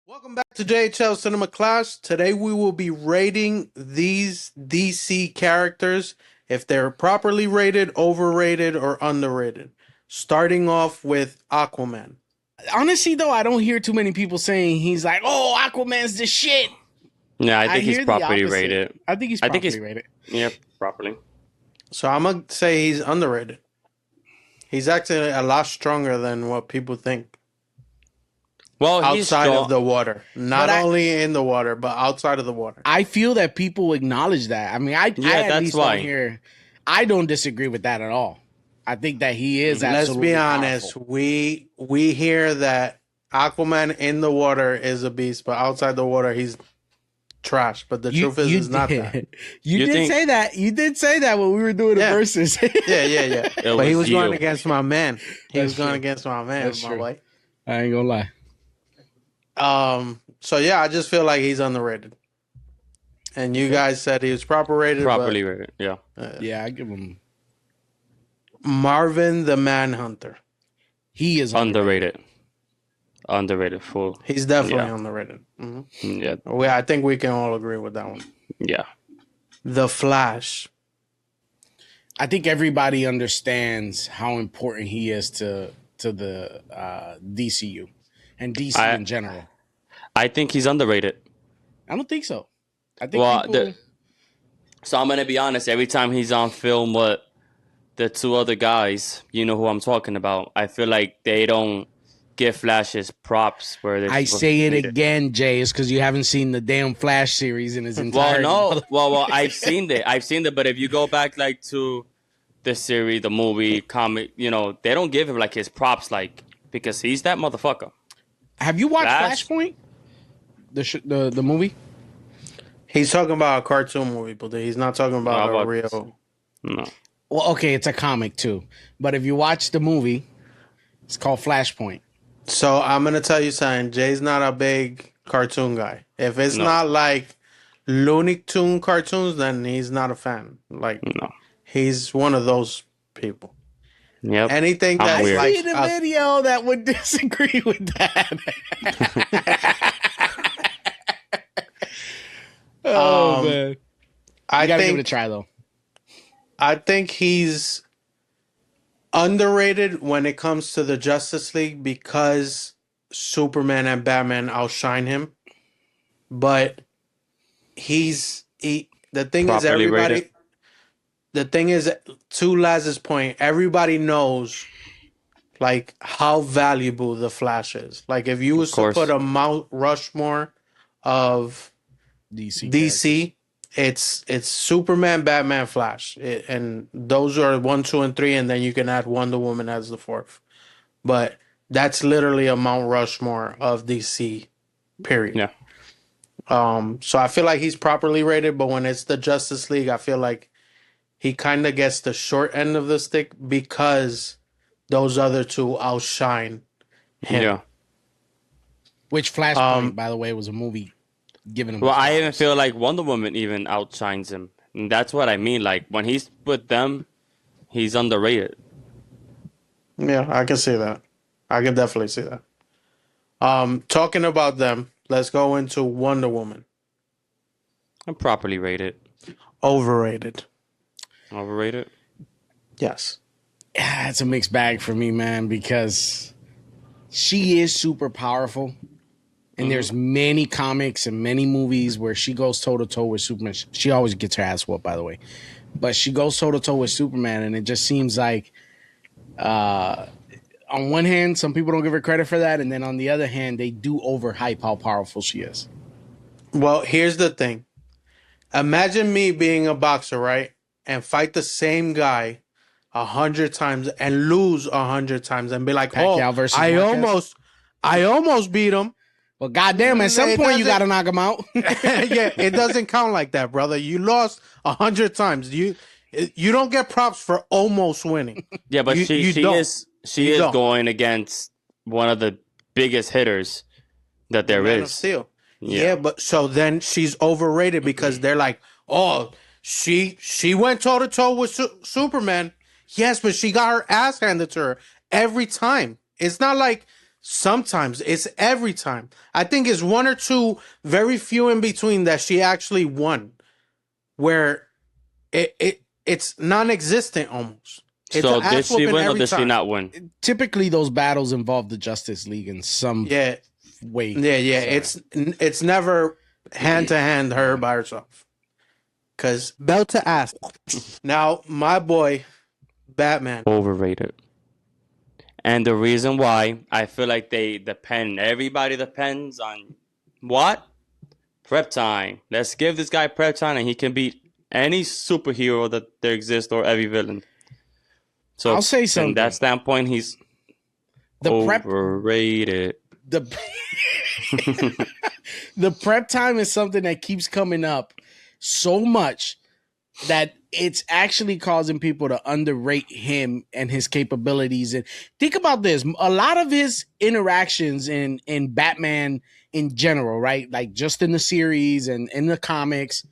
Welcome back to JHL Cinema Clash. Today we will be rating these DC characters if they're properly rated, overrated, or underrated. Starting off with Aquaman. Honestly, though, I don't hear too many people saying he's like, "Oh, Aquaman's the shit." Yeah, I think he's hear the properly opposite. rated. I think he's I think properly he's- rated. Yeah, properly. So I'm going to say he's underrated. He's actually a lot stronger than what people think. Well, he's Outside strong. of the water. Not But only in the water, but outside of the water. I feel that people acknowledge that. I mean, I at that's least why. don't hear. I don't disagree with that at all. I think that he is Let's absolutely be honest. powerful. We hear that Aquaman in the water is a beast, but outside the water he's trash. But the truth is, it's not that. You You did think- say that. You did say that when we were doing Yeah. the verses. Yeah. But he was you. going against my man. He That's was going true. against my man, That's my true. boy. I ain't gonna lie. So yeah, I just feel like he's underrated. And you guys said he was properly Rated. Yeah. Yeah, I give him. Marvin the Manhunter. He is Underrated. Underrated. Full. He's definitely Yeah. underrated. Yeah. I think we can all agree with that one. Yeah. The Flash. I think everybody understands how important he is to the DCU and DC in general. I think he's underrated. I don't think so. I think Well, people, so I'm gonna be honest. Every time he's on film with the two other guys, you know who I'm talking about. I feel like they don't give Flash his props where they. I say it again, Jay, is because you haven't seen the damn Flash series in its Well, entirety. no. Well, I've seen it. But if you go back like to the series, the movie, comic, you know, they don't give him like his props, like because he's that motherfucker. Have you watched Flash? Flashpoint? The movie? He's talking about a cartoon movie, but he's not talking about No, a but- real. No. Well, okay, it's a comic too. But if you watch the movie, it's called Flashpoint. So I'm gonna tell you something. Jay's not a big cartoon guy. If it's No. not like Looney Tune cartoons, then he's not a fan. Like No. he's one of those people. Yep. Anything I'm that's weird. like See the video that would disagree with that. Oh man, you I gotta give it a think try though. I think he's underrated when it comes to the Justice League because Superman and Batman outshine him. But the thing is Properly everybody rated. the thing is, to Laz's point, everybody knows like how valuable the Flash is. Like if you was to course. put a Mount Rushmore of DC, it's Superman, Batman, Flash, and those are 1, 2, and 3, and then you can add Wonder Woman as the fourth. But that's literally a Mount Rushmore of DC. Period. Yeah. So I feel like he's properly rated, but when it's the Justice League, I feel like he kind of gets the short end of the stick because those other two outshine him. Yeah. Which Flashpoint, by the way, was a movie giving him. Well, I flowers. even feel like Wonder Woman even outshines him. And that's what I mean. Like when he's with them, he's underrated. Yeah, I can see that. I can definitely see that. Talking about them, let's go into Wonder Woman. I'm properly rated. Overrated. Overrated. Yes. Yeah, it's a mixed bag for me, man, because she is super powerful. And there's many comics and many movies where she goes toe to toe with Superman. She always gets her ass whooped, by the way. But she goes toe to toe with Superman, and it just seems like, on one hand, some people don't give her credit for that, and then on the other hand, they do overhype how powerful she is. Well, here's the thing. Imagine me being a boxer, right? And fight the same guy 100 times and lose 100 times and be like, Pacquiao oh, versus I Marquez? almost beat him. Well, goddamn, at some It point you got to doesn't- knock him out. Yeah, it doesn't count like that, brother. You lost 100 times. You don't get props for almost winning. Yeah, but You she don't. is You don't. going against one of the biggest hitters that there Man of is. Steel. Yeah. Yeah, but so then she's overrated because they're like, oh, she went toe to toe with Superman. Yes, but she got her ass handed to her every time. It's not like Sometimes it's every time. I think it's one or two, very few in between that she actually won, where it's non-existent almost. It's So an did ass she whooping win or every did she time. not win? Typically, those battles involve the Justice League in some way. Yeah. It's never hand to hand her by herself. Cause belt to ass. Now my boy, Batman. Overrated. And the reason why I feel like everybody depends on what? Prep time. Let's give this guy prep time and he can beat any superhero that there exists or every villain. So I'll say something. From that standpoint, he's overrated. The prep time is something that keeps coming up so much that it's actually causing people to underrate him and his capabilities. And think about this. A lot of his interactions in Batman in general, right? Like just in the series and in the comics,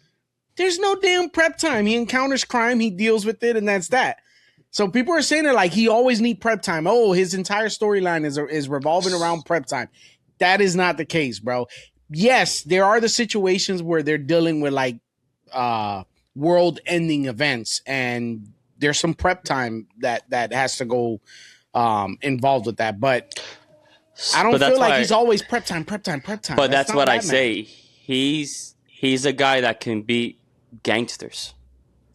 there's no damn prep time. He encounters crime, he deals with it, and that's that. So people are saying that like he always need prep time. Oh, his entire storyline is revolving around prep time. That is not the case, bro. Yes, there are the situations where they're dealing with like world-ending events, and there's some prep time that has to go involved with that. But I don't feel like he's always prep time. But that's what Batman. I say. He's a guy that can beat gangsters,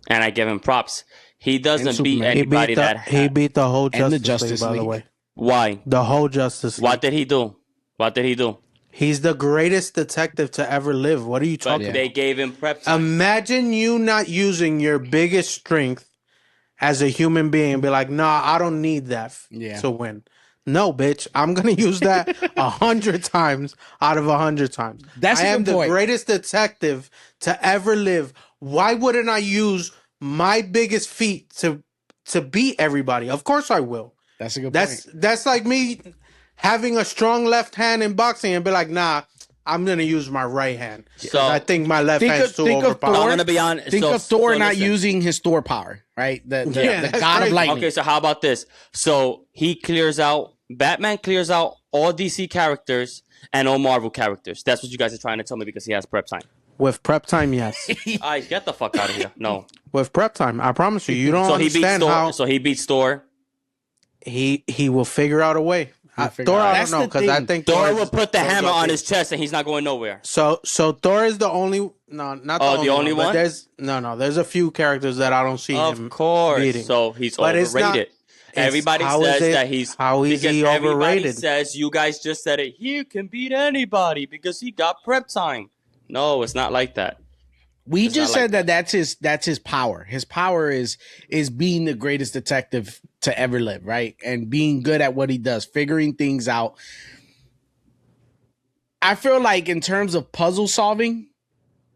and I give him props. He doesn't beat anybody he beat the whole Justice League, by the League. way. Why? The whole Justice League. What did he do? He's the greatest detective to ever live. What are you talking about? They gave him prep time. Imagine you not using your biggest strength as a human being and be like, nah, I don't need that to win. No, bitch. I'm going to use that 100 times out of 100 times. I am the greatest detective to ever live. Why wouldn't I use my biggest feat to beat everybody? Of course I will. That's a good point. That's like me having a strong left hand in boxing and be like, nah, I'm going to use my right hand. So I think my left hand's too overpowered. I'm going to be honest. Think of Thor not using his Thor power, right? The god of lightning. Okay, so how about this? So Batman clears out all DC characters and all Marvel characters. That's what you guys are trying to tell me because he has prep time. With prep time, yes. I get the fuck out of here. No. With prep time, I promise you. You don't understand how. So he beats Thor. He will figure out a way. Thor, I don't know, because I think Thor will put the hammer on his chest and he's not going nowhere. So Thor is the only not the only one. There's a few characters that I don't see him beating. So he's overrated. Everybody says that he's overrated. Everybody says you guys just said it. He can beat anybody because he got prep time. No, it's not like that. We just said that that's his power. His power is being the greatest detective to ever live, right? And being good at what he does, figuring things out. I feel like in terms of puzzle solving,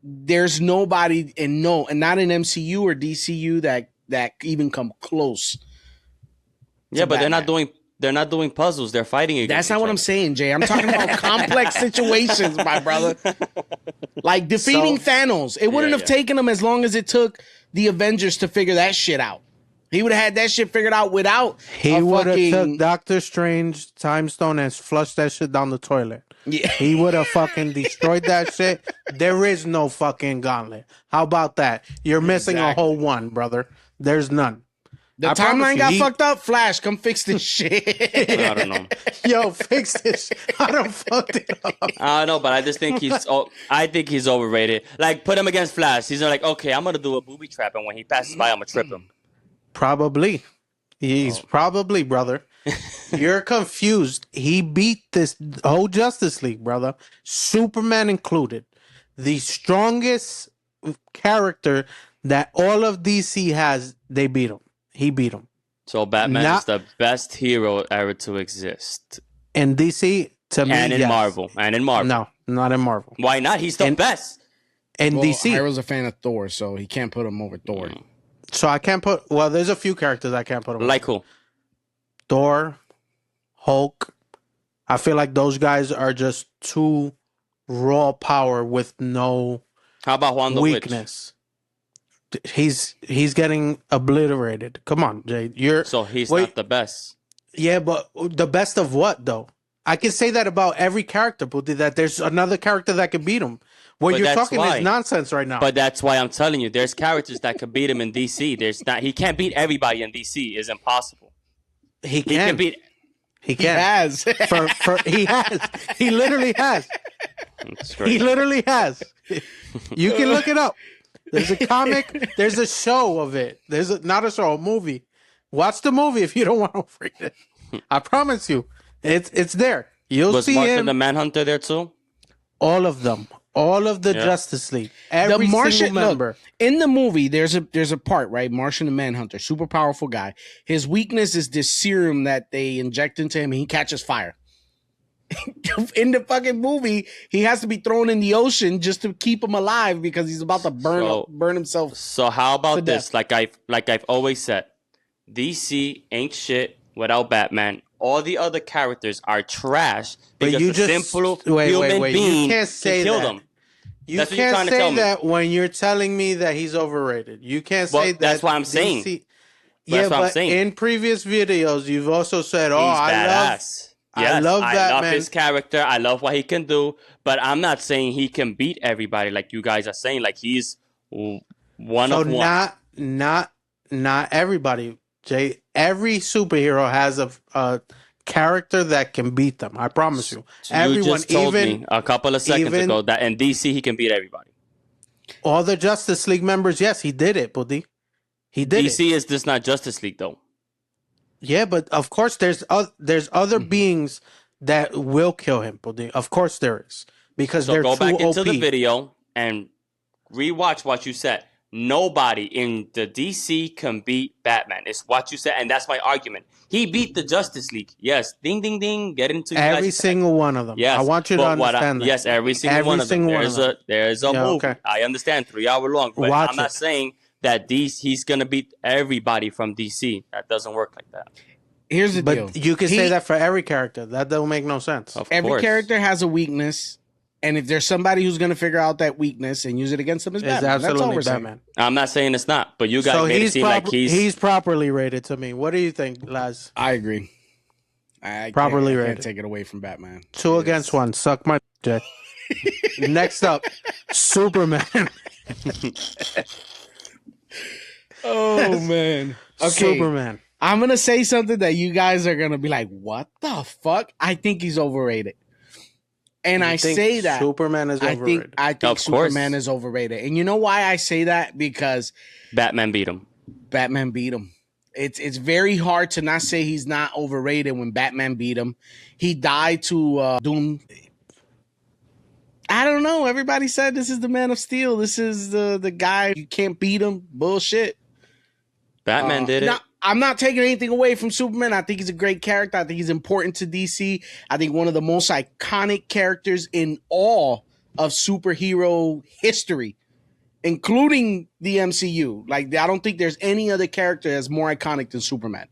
there's nobody and not in MCU or DCU that even come close. Yeah, but Batman. They're not doing puzzles. They're fighting against That's not what I'm saying, Jay. I'm talking about complex situations, my brother. Like defeating Thanos. It wouldn't have taken him as long as it took the Avengers to figure that shit out. He would have had that shit figured out without. He would have took Doctor Strange Time Stone and flushed that shit down the toilet. Yeah. He would have fucking destroyed that shit. There is no fucking gauntlet. How about that? You're missing a whole one, brother. There's none. The timeline got fucked up. Flash, come fix this shit. I don't know. Yo, fix this. I don't fucked it up. I don't know, but I just think he's overrated. Like, put him against Flash. He's like, okay, I'm gonna do a booby trap, and when he passes by, I'm gonna trip him. Probably. He's probably, brother. You're confused. He beat this whole Justice League, brother. Superman included. The strongest character that all of DC has, they beat him. He beat him. So Batman is the best hero ever to exist. In DC, to me, and in Marvel. No, not in Marvel. Why not? He's the best. In DC. I was a fan of Thor, so he can't put him over Thor. So I can't put... Well, there's a few characters I can't put him like who? Thor, Hulk. I feel like those guys are just too raw power with no How about Juan the weakness. He's getting obliterated. Come on, Jay. So he's not the best. Yeah, but the best of what though? I can say that about every character, but that there's another character that can beat him. What you're talking is nonsense right now. But that's why I'm telling you, there's characters that could beat him in DC. There's not. He can't beat everybody in DC. It's impossible. He can beat. He can. He has. He has. He literally has. He literally has. You can look it up. There's a comic. There's a show of it. Not a show, a movie. Watch the movie if you don't want to read it. I promise you, it's there. You'll see Martian him. the Manhunter there too? All of them. All of the Justice League. Every single member. Look, in the movie, there's a part, right? Martian the Manhunter, super powerful guy. His weakness is this serum that they inject into him and he catches fire. In the fucking movie, he has to be thrown in the ocean just to keep him alive because he's about to burn himself. So how about this? Like I've always said, DC ain't shit without Batman. All the other characters are trash because a simple human being you can't say can kill that. them. You can't say that when you're telling me that he's overrated. You can't say that. That's what I'm saying. Yeah, but in previous videos, you've also said, "Oh, I love Batman. I love his character. I love what he can do." But I'm not saying he can beat everybody like you guys are saying. Like he's one of one. Not everybody. Jay, every superhero has a character that can beat them. I promise you. You just told me a couple of seconds ago that in DC he can beat everybody. All the Justice League members, yes, he did it, Buddy. He did DC is just not Justice League though. Yeah, but of course there's other beings that will kill him, Buddy. Of course there is. Because they're too OP. So go back into the video and rewatch what you said. Nobody in the DC can beat Batman. It's what you said, and that's my argument. He beat the Justice League. Yes, ding, ding, ding. Get into every single one of them. Yes, I want you to understand that. Yes, every single one of them. There's a movie. Okay. I understand, 3 hour long, but I'm not saying that he's gonna beat everybody from DC. That doesn't work like that. Here's the deal. But you can say that for every character. That don't make no sense. Every character has a weakness. And if there's somebody who's going to figure out that weakness and use it against them, it's Batman. That's all we're saying. I'm not saying it's not, but you guys made it seem like he's properly rated to me. What do you think, Laz? I agree. I can't take it away from Batman. 2 against 1. Suck my dick. Next up, Superman. Oh, man. Okay. Superman. I'm going to say something that you guys are going to be like, what the fuck? I think he's overrated. And I say that Superman is overrated. I think Superman is overrated. And you know why I say that? Because Batman beat him. It's very hard to not say he's not overrated when Batman beat him. He died to Doom. I don't know. Everybody said this is the Man of Steel. This is the guy. You can't beat him. Bullshit. Batman did it. I'm not taking anything away from Superman. I think he's a great character. I think he's important to DC. I think one of the most iconic characters in all of superhero history, including the MCU. Like, I don't think there's any other character that's more iconic than Superman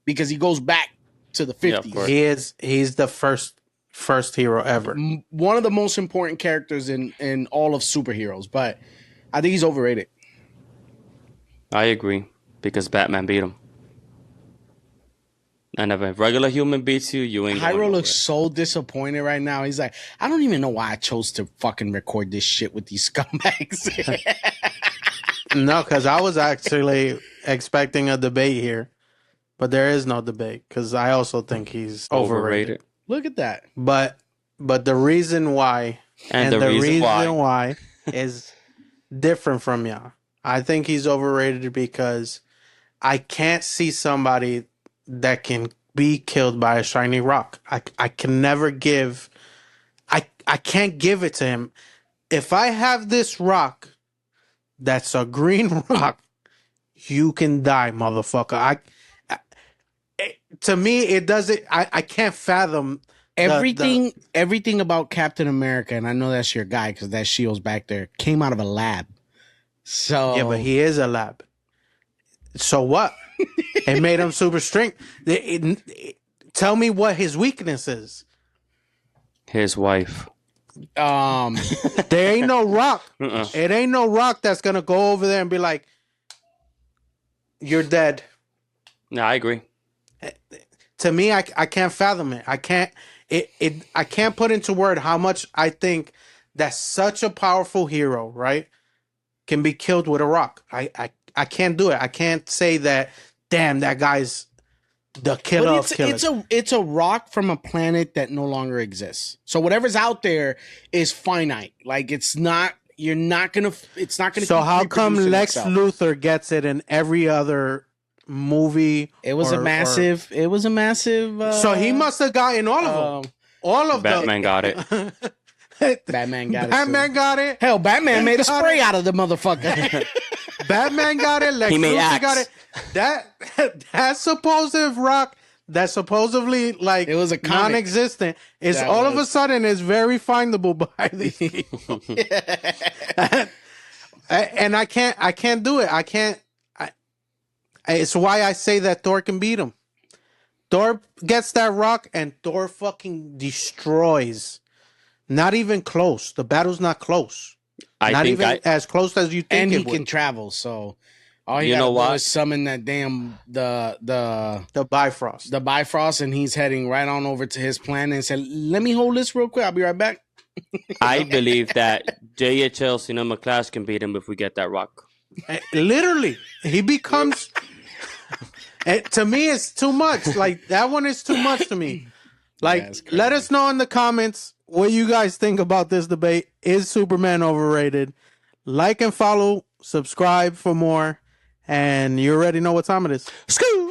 because he goes back to the 50s. Yeah, he's the first hero ever. One of the most important characters in all of superheroes, but I think he's overrated. I agree because Batman beat him. And if a regular human beats you, you ain't. Hyro looks so disappointed right now. He's like, I don't even know why I chose to fucking record this shit with these scumbags. No, because I was actually expecting a debate here, but there is no debate because I also think he's overrated. Look at that. But the reason why and the reason why is different from y'all. I think he's overrated because I can't see somebody that can be killed by a shiny rock. I can never give. I can't give it to him. If I have this rock, that's a green rock, you can die, motherfucker. To me, it doesn't. I can't fathom everything about Captain America, and I know that's your guy because that shield's back there. Came out of a lab. So yeah, but he is a lab. So what? It made him super strength. Tell me what his weakness is. His wife. There ain't no rock. It ain't no rock that's gonna go over there and be like, "You're dead." No, I agree. To me, I can't fathom it. I can't. I can't put into word how much I think that such a powerful hero, right, can be killed with a rock. I can't do it. I can't say that. Damn, that guy's the killer of killers. It's a rock from a planet that no longer exists. So whatever's out there is finite. Like it's not. You're not gonna. It's not gonna. So how come Lex Luthor gets it in every other movie? It was a massive. It was a massive. So he must have gotten all of them. All of Batman got it. Batman got it. Batman got it. Hell, Batman made a spray out of the motherfucker. Batman got it. Lex Luthor got it. That supposed rock that supposedly like it was a non-existent is all of a sudden is very findable by these people. And I can't do it. It's why I say that Thor can beat him. Thor gets that rock and Thor fucking destroys. Not even close. The battle's not close. Not even as close as you think. And he can travel, so all you know what? Is summon that damn the Bifrost. The Bifrost, and he's heading right on over to his planet and said, "Let me hold this real quick. I'll be right back." I believe that JHL Cinema Clash can beat him if we get that rock. Literally, he becomes. To me, it's too much. Like that one is too much to me. Like, let us know in the comments what you guys think about this debate. Is Superman overrated? Like and follow, subscribe for more, and you already know what time it is. Scoo!